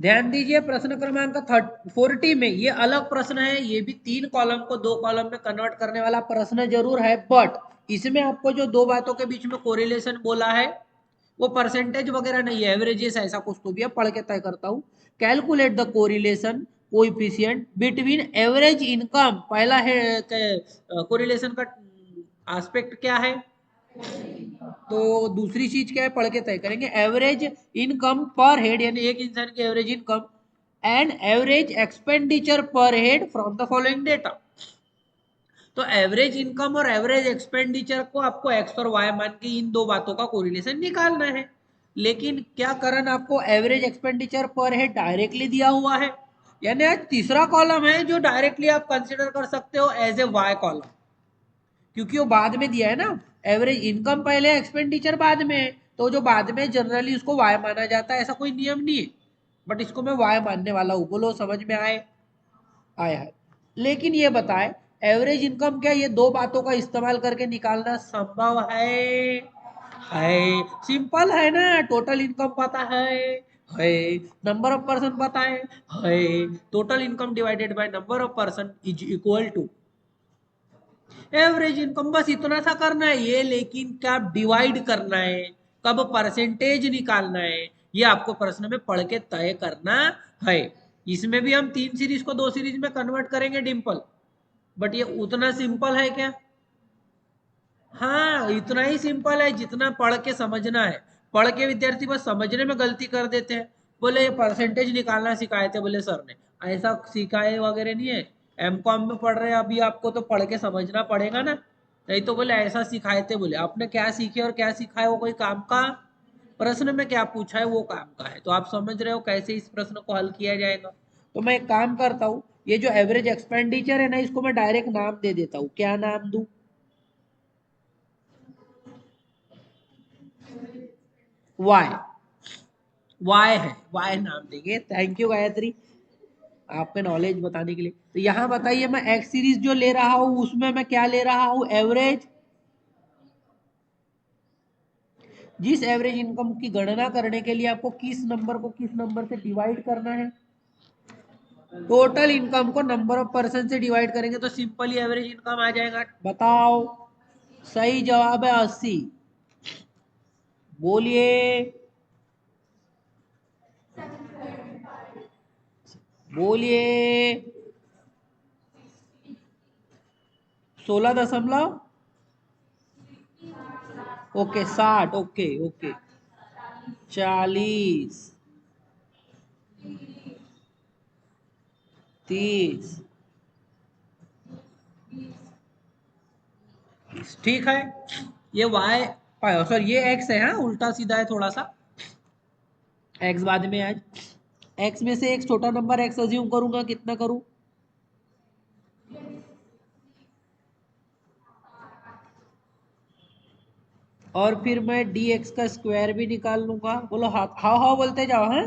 ध्यान दीजिए प्रश्न क्रमांक 40 में ये अलग प्रश्न है, ये भी 3 कॉलम को 2 कॉलम में कन्वर्ट करने वाला प्रश्न जरूर है, बट इसमें आपको जो दो बातों के बीच में कोरिलेशन बोला है वो परसेंटेज वगैरह नहीं है, एवरेजेस ऐसा कुछ तो भी है, पढ़ के तय करता हूं। Calculate the correlation coefficient between average income, पहला है कोरिलेशन का एस्पेक्ट क्या है, तो दूसरी चीज क्या है पढ़ के तय करेंगे। एवरेज इनकम पर हेड, यानी एक इंसान की average income and average expenditure per head from the following data. तो एवरेज इनकम और एवरेज एक्सपेंडिचर को आपको एक्स और वाई मान के इन दो बातों का कोरिलेशन निकालना है। लेकिन क्या करन आपको average expenditure per head directly दिया हुआ है, यानी आज तीसरा कॉलम है जो डायरेक्टली आप कंसिडर कर सकते हो एज ए वाई कॉलम, क्योंकि वो बाद में दिया है ना, एवरेज इनकम पहले एक्सपेंडिचर बाद में है, तो जो बाद में जनरली उसको वाई माना जाता है, ऐसा कोई नियम नहीं है, बट इसको मैं वाई मानने वाला हूं। बोलो समझ में आए, आया है। लेकिन ये बताए एवरेज इनकम क्या ये दो बातों का इस्तेमाल करके निकालना संभव है सिंपल है ना, टोटल इनकम पता है नंबर ऑफ पर्सन पता है total income divided by number of person is equal to average income, बस इतना सा करना है ये। लेकिन क्या डिवाइड करना है, कब परसेंटेज निकालना है, ये आपको प्रश्न में पढ़ के तय करना है। इसमें भी हम 3 सीरीज को 2 सीरीज में कन्वर्ट करेंगे डिम्पल, बट ये उतना सिंपल है क्या? हाँ इतना ही सिंपल है जितना पढ़ के समझना है। पढ़ के विद्यार्थी बस समझने में गलती कर देते हैं, बोले ये परसेंटेज निकालना सिखाए थे बोले सर ने, ऐसा सिखाए वगैरह नहीं है। एमकॉम में पढ़ रहे हैं अभी, आपको तो पढ़ के समझना पड़ेगा ना, नहीं तो बोले ऐसा सिखाए थे। बोले आपने क्या सीखे और क्या सिखाए वो कोई काम का, प्रश्न में क्या पूछा है वो काम का है। तो आप समझ रहे हो कैसे इस प्रश्न को हल किया जाएगा। तो मैं एक काम करता हूँ, ये जो एवरेज एक्सपेंडिचर है ना, इसको मैं डायरेक्ट नाम दे देता हूँ। क्या नाम दूं? वाई, वाई है, वाई नाम देंगे। थैंक यू गायत्री आपके नॉलेज बताने के लिए। तो यहाँ बताइए मैं एक्स सीरीज जो ले रहा हूँ उसमें मैं क्या ले रहा हूँ, एवरेज। जिस एवरेज इनकम की गणना करने के लिए आपको किस नंबर को किस नंबर से डिवाइड करना है, टोटल इनकम को नंबर ऑफ पर्सन से डिवाइड करेंगे तो सिंपली एवरेज इनकम आ जाएगा। बताओ, सही जवाब है 80। बोलिए, बोलिए 16 दशमलव, ओके 60, ओके ओके 40, 30, ठीक है। ये वाई, सॉरी ये एक्स है, हाँ उल्टा सीधा है थोड़ा सा, एक्स बाद में आज। एक्स में से एक छोटा नंबर एक्स अज्यूम करूंगा, कितना करूं, और फिर मैं डी एक्स का स्क्वायर भी निकाल लूंगा। बोलो हाँ हाँ हाँ बोलते जाओ। हाँ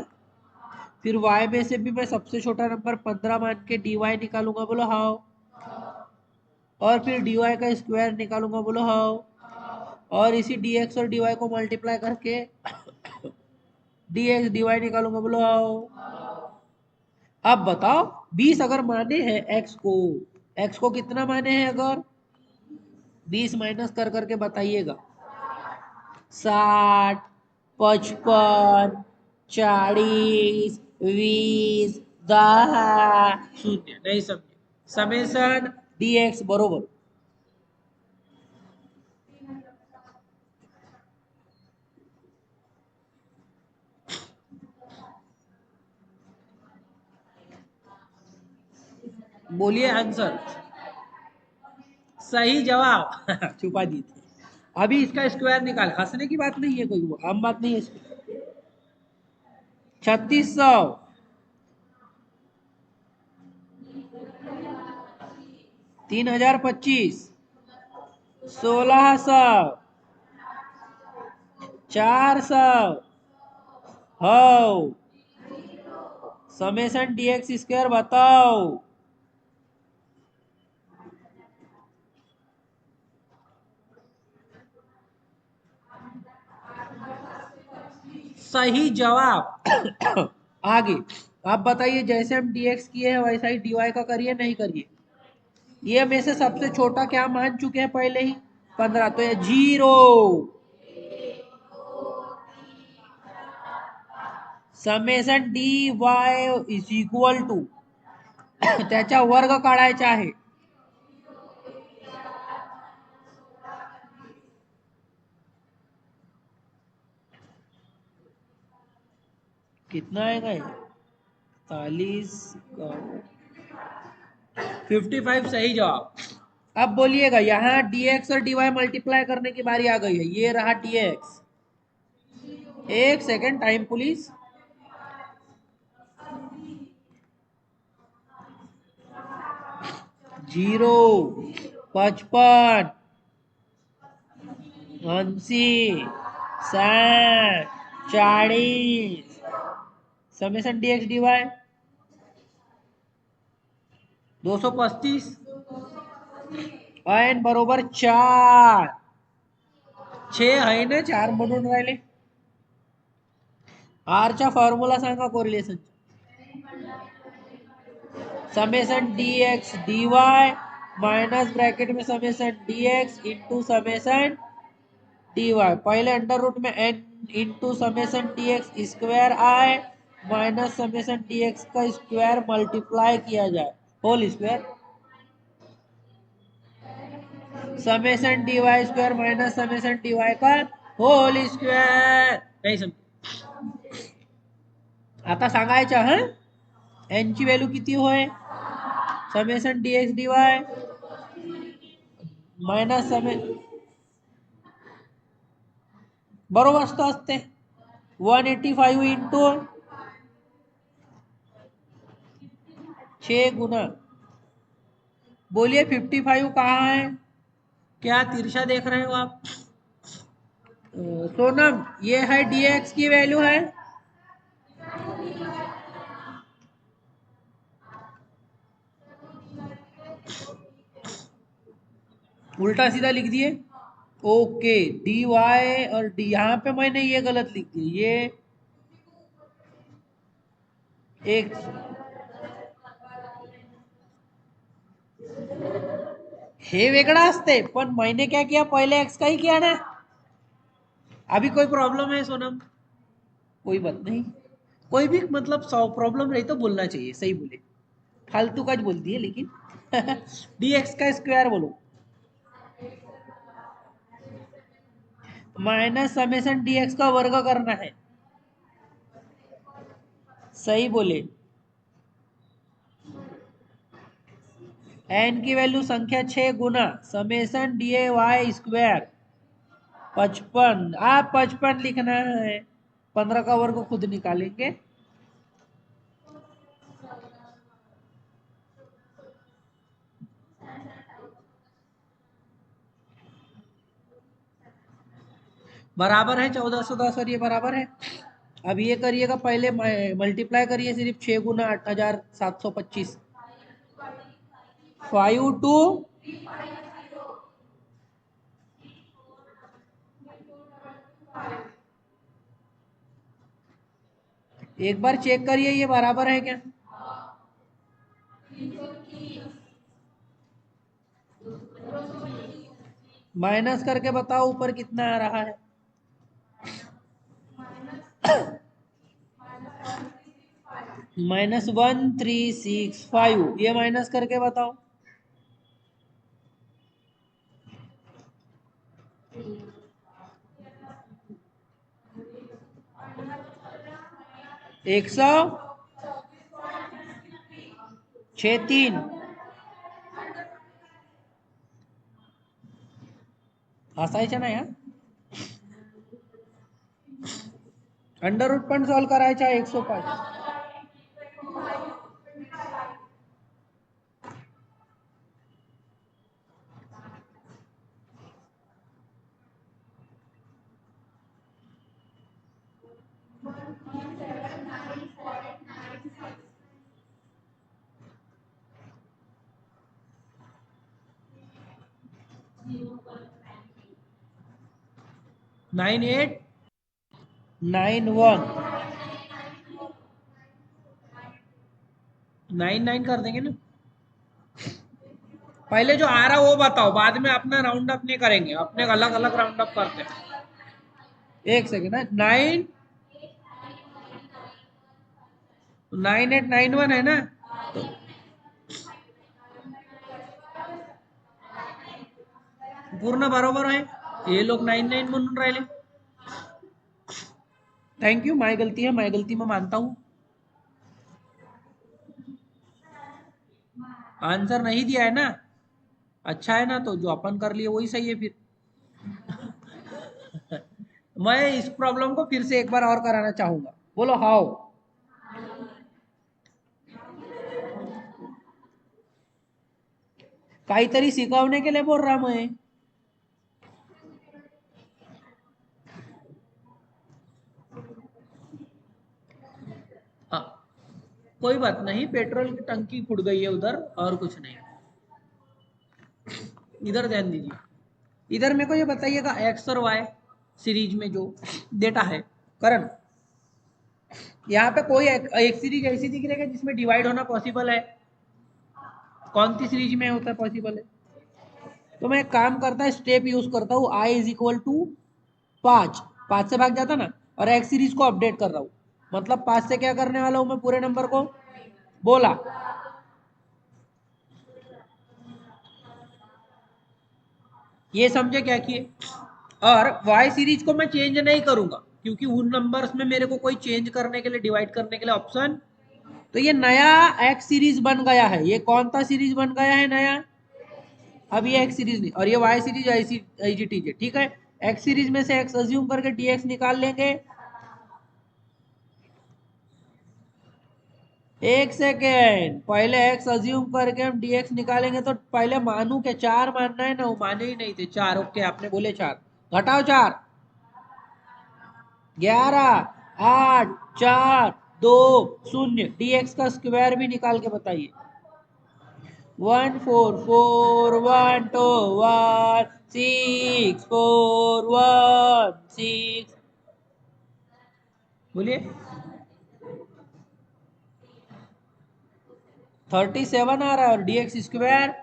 फिर y में से भी मैं सबसे छोटा नंबर 15 मान के dy निकालूंगा। बोलो हाँ, और फिर dy का स्क्वायर निकालूंगा। बोलो हाँ, और इसी dx और dy को मल्टीप्लाई करके dx dy निकालूंगा। बोलो हाँ। अब बताओ 20 अगर माने हैं x को कितना माने हैं, अगर 20 माइनस कर करके बताइएगा। 60, 55, 40, 20, 10, 0, नहीं समझे, समेसन dx बरोबर बोलिए आंसर, सही जवाब छुपा दी थी। अभी इसका स्क्वायर निकाल, हंसने की बात नहीं है, कोई वो आम बात नहीं है इसमें। 3600, 3025, 1600, 400, हो समेसन dx स्क्वायर बताओ। सही जवाब। आगे आप बताइए, जैसे हम dx किए हैं वैसा ही dy का करिए, नहीं करिए। ये में से सबसे छोटा क्या मान चुके हैं पहले ही? 15, तो ये 0। Summation dy is equal to त्याचा वर्ग काढायचा आहे। कितना आएगा ये? 40 का 55 सही जवाब। अब बोलिएगा, यहाँ dx और dy मल्टीप्लाई करने की बारी आ गई है। ये रहा dx। एक second time please. 0, 55, 80, 60, 40। Summation dx dy 235 n बरोबर 4। 6 आहे ना, 4 म्हणून राहिले। आर चा फॉर्म्युला सांगा correlation. Summation dx dy minus bracket में summation dx into summation dy। पहले अंडर रूट में n into summation dx square आए माइनस समेशन dx का स्क्वायर मल्टीप्लाई किया जाए whole square. Summation dy square minus summation dy का whole square. नाही समज आता सांगायचं हा n ची व्हॅल्यू किती होय? समेशन dx dy माइनस समे बरोबर तो असते 185 इंटू 6 गुना। बोलिए 55 कहाँ है? क्या तिरछा देख रहे हो आप? सोनम, ये है dx की वैल्यू है। उल्टा सीधा लिख दिए। ओके, dy और डी, यहाँ पे मैंने ये गलत लिख दी। ये एक हे वेगळा असते, पण मैंने क्या किया, पहले x का ही किया ना। अभी कोई प्रॉब्लम है सोनम? कोई बात नहीं। कोई भी मतलब 100 प्रॉब्लम रही तो बोलना चाहिए, सही बोले। फालतू का बोलती है लेकिन dx का स्क्वायर बोलो माइनस समेशन dx का वर्ग करना है। सही बोले। n की वैल्यू संख्या 6 गुना समेशन डी वाई स्क्वायर 55। आप 55 लिखना है, 15 का वर्ग खुद निकालेंगे। बराबर है 1410 और ये बराबर है। अब ये करिएगा, पहले मल्टीप्लाई करिए सिर्फ 6 गुना 8725। 5 टू एक बार चेक करिए ये बराबर है क्या। माइनस करके बताओ ऊपर कितना आ रहा है। -1365। ये माइनस करके बताओ। एक सौ 63 हसायचं नाही हा। अंडर रूट पण सॉल्व करायचा 105। नाइन 8 9 1 नाइन नाइन कर देंगे ना। पहले जो आ रहा वो बताओ, बाद में अपना राउंड अप नहीं करेंगे, अपने अलग अलग राउंड अप करते हैं। एक सेकेंड है, 9891 है ना। तो पूर्ण बरोबर आहे, ये लोग 99 म्हणून राहिले। थैंक यू, माय गलती है, माय गलती मैं मानता हूँ। आंसर नहीं दिया है ना, अच्छा है ना, तो जो अपन कर लिए वही सही है फिर। मैं इस प्रॉब्लम को फिर से एक बार और कराना चाहूंगा, बोलो हाउ। काहीतरी शिकवने के लिए बोल रहा मैं। हाँ, कोई बात नहीं, पेट्रोल की टंकी फूट गई है उधर, और कुछ नहीं। इधर ध्यान दीजिए, इधर मेरे को ये बताइएगा, एक्स और वाई सीरीज में जो डेटा है करण, यहाँ पे कोई एक सीरीज ऐसी दिख रही है जिसमें डिवाइड होना पॉसिबल है? कौन सी सीरीज में होता है पॉसिबल है? तो मैं एक काम करता है, स्टेप यूज करता हूँ, आई इज इक्वल टू 5, 5 से भाग जाता ना, और एक्स सीरीज को अपडेट कर रहा हूँ। मतलब 5 से क्या करने वाला हूँ मैं, पूरे नंबर को बोला। ये समझे क्या किए? और वाई सीरीज को मैं चेंज नहीं करूंगा, क्योंकि उन नंबर्स में मेरे को कोई चेंज करने के लिए, डिवाइड करने के लिए ऑप्शन। तो ये नया एक्स सीरीज बन गया है, ये कौन सा सीरीज बन गया है नया? अब ये एक्स सीरीज नहीं, और ये वाई सीरीज आई जी टी जे, ठीक है। एक्स सीरीज में से एक्स अज्यूम करके डीएक्स निकाल लेंगे। एक सेकेंड, पहले एक्स अज्यूम करके हम डीएक्स निकालेंगे, तो पहले मानू के 4 मानना है ना, वो माने ही नहीं थे 4, ओके आपने बोले 4, घटाओ 4, 11, 8, 4, 2, 0, डीएक्स का स्क्वायर भी निकाल के बताइए। 144121641 6, बोलिए। 37 आ रहा है, और डीएक्स स्क्वायर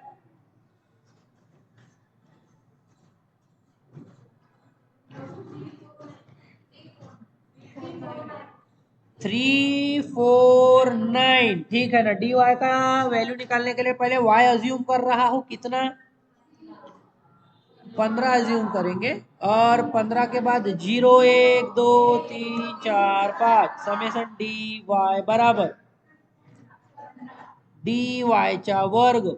349, ठीक है ना। डी वाई का वैल्यू निकालने के लिए पहले वाई अज्यूम कर रहा हूं, कितना? 15 अज्यूम करेंगे, और 15 के बाद 0 1 2 3 4 5 समेशन डी वाई बराबर डी वाई चा वर्ग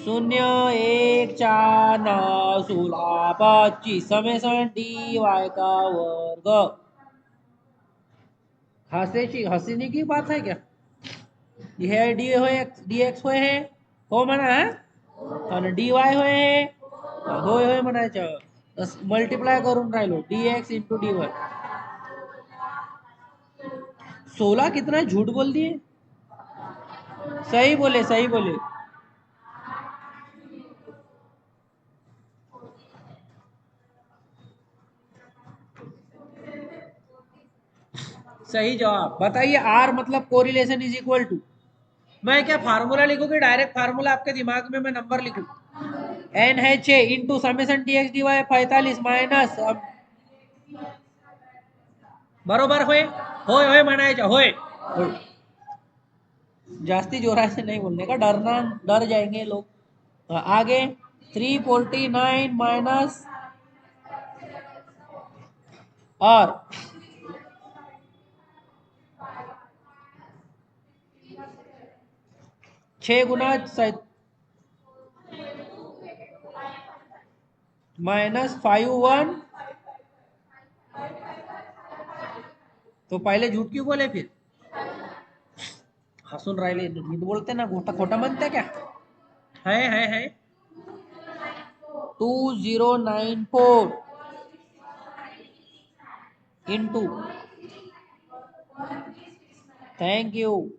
0 1 4 9 16 25 समेशन डी वाई का वर्ग। हंसने की बात है क्या? हे डी होय डी एक्स होय हे, हो म्हणा हा, आणि डी वाय होय हे, होय होय म्हणायचं, मल्टिप्लाय करून राहिलो D x into D Y. 16 कितना झूठ बोल दिए, सही बोले सही बोले। सही जवाब बताइए, आर मतलब कोरिलेशन इज इक्वल टू, मैं क्या फार्मूला लिखूं कि डायरेक्ट फार्मूला आपके दिमाग में मैं नंबर लिखूं? एन है 6 into summation d x d y 45 minus, बरोबर होय, होय होय म्हणायचं होय, होय। जास्ती जोरा से नहीं बोलने का, डरना, डर जाएंगे लोग। आगे 349 माइनस, और 6 गुना माइनस 51, तो पहले झूठ क्यों बोले फिर? हसून राहिले, झूठ बोलते ना, खोटा खोटा म्हणते क्या? है 2094 इंटू, थैंक यू।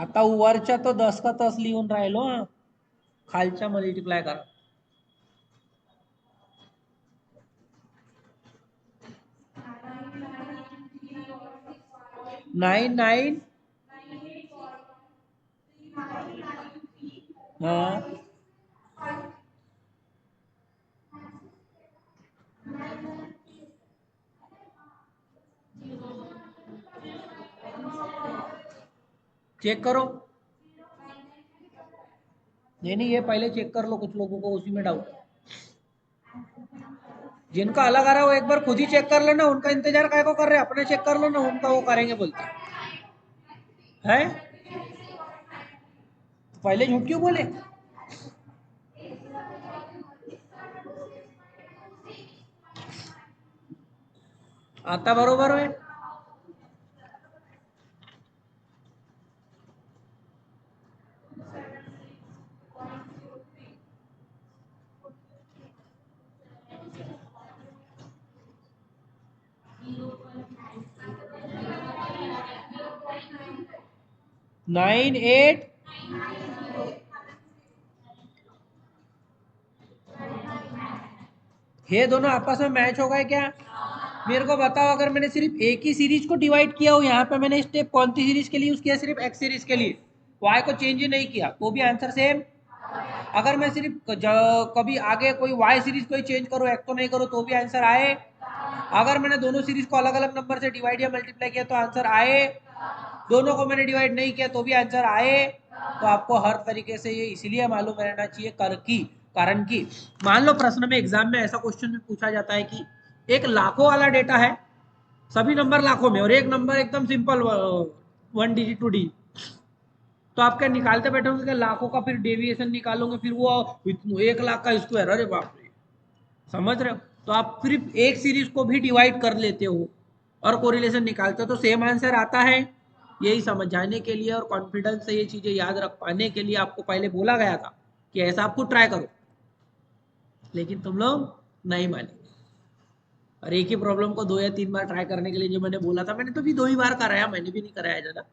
आता वरच्या तो 10 का 10 लिहून राहिलो, खालच्या मल्टिप्लाय करा. 9 9 चेक करो. नहीं ये पहले चेक कर लो, कुछ लोगों को उसी में डाउट. जिनका अलग आ रहा है वो एक बार खुद ही चेक कर लेना, उनका इंतजार काय को कर रहे हैं, अपने चेक कर लो ना, उनका वो करेंगे बोलते हैं. पहले झूठ क्यों बोले. आता बरोबर है. नाइन एट ये दोनों आपस में मैच हो गए क्या. मेरे को बताओ, अगर मैंने सिर्फ एक ही सीरीज को डिवाइड किया हो, यहाँ पे मैंने स्टेप कौन सी सीरीज के लिए यूज किया, सिर्फ एक्स सीरीज के लिए, वाई को चेंज ही नहीं किया, तो भी आंसर सेम. अगर मैं सिर्फ कभी आगे कोई वाई सीरीज को ही चेंज करो, एक्स को नहीं करो, तो भी आंसर आए. अगर मैंने दोनों सीरीज को अलग अलग नंबर से डिवाइड या मल्टीप्लाई किया तो आंसर आए. दोनों को मैंने डिवाइड नहीं किया तो भी आंसर आए. तो आपको हर तरीके से ये इसलिए मालूम रहना चाहिए कारण की मान लो प्रश्न में एग्जाम में ऐसा क्वेश्चन में पूछा जाता है कि एक लाखों वाला डेटा है, सभी नंबर लाखों में, और एक नंबर एकदम सिंपल 1 डिजिट 2 डिजिट, तो आप क्या निकालते बैठोगे, लाखों का फिर डेविएशन निकालोगे, फिर वो 1 लाख का स्क्वायर, अरे बाप रे. समझ रहे हो. तो आप सिर्फ एक सीरीज को भी डिवाइड कर लेते हो और कोरिलेशन निकालते हो तो सेम आंसर आता है. यही समझाने के लिए और कॉन्फिडेंस से ये चीजें याद रख पाने के लिए आपको पहले बोला गया था कि ऐसा आपको ट्राई करो, लेकिन तुम लोग नहीं माने. और एक ही प्रॉब्लम को 2 या 3 बार ट्राई करने के लिए जो मैंने बोला था, मैंने तो भी 2 ही बार कराया, मैंने भी नहीं कराया ज़्यादा.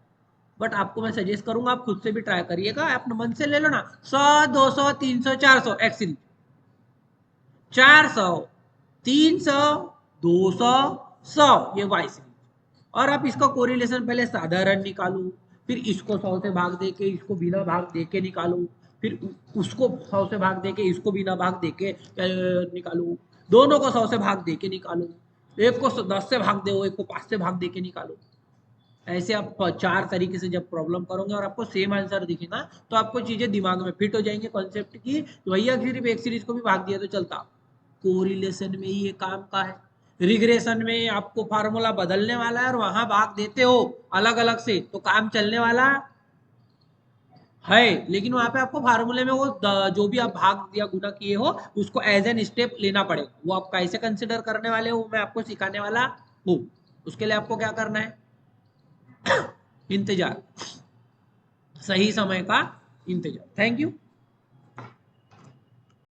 बट आपको मैं सजेस्ट करूंगा आप खुद से भी ट्राई करिएगा, अपने मन से ले लो ना. 100 200 300 400 एक्स सीरीज, 400 300 200 100 ये वाई सीरीज. और आप इसका कोरिलेशन पहले साधारण निकालो, फिर इसको 100 से भाग दे के इसको बिना भाग दे के निकालो, फिर उसको 100 से भाग दे के इसको बिना भाग दे के निकालो, दोनों को 100 से भाग दे के निकालो, एक को 10 से भाग दो, एक को 5 से भाग दे के निकालो. ऐसे आप 4 तरीके से जब प्रॉब्लम करोगे और आपको सेम आंसर दिखेगा तो आपको चीजें दिमाग में फिट हो जाएंगे कॉन्सेप्ट की. भैया सिर्फ एक सीरीज को भी भाग दिया तो चलता. कोरिलेशन में ये काम का है. रिग्रेशन में आपको फार्मूला बदलने वाला है और वहां भाग देते हो अलग अलग से तो काम चलने वाला है, लेकिन वहां पे आपको फार्मूले में वो जो भी आप भाग या गुना किए हो उसको एज एन स्टेप लेना पड़ेगा. वो आप कैसे कंसिडर करने वाले हो मैं आपको सिखाने वाला हूँ. उसके लिए आपको क्या करना है, इंतजार, सही समय का इंतजार. Thank you.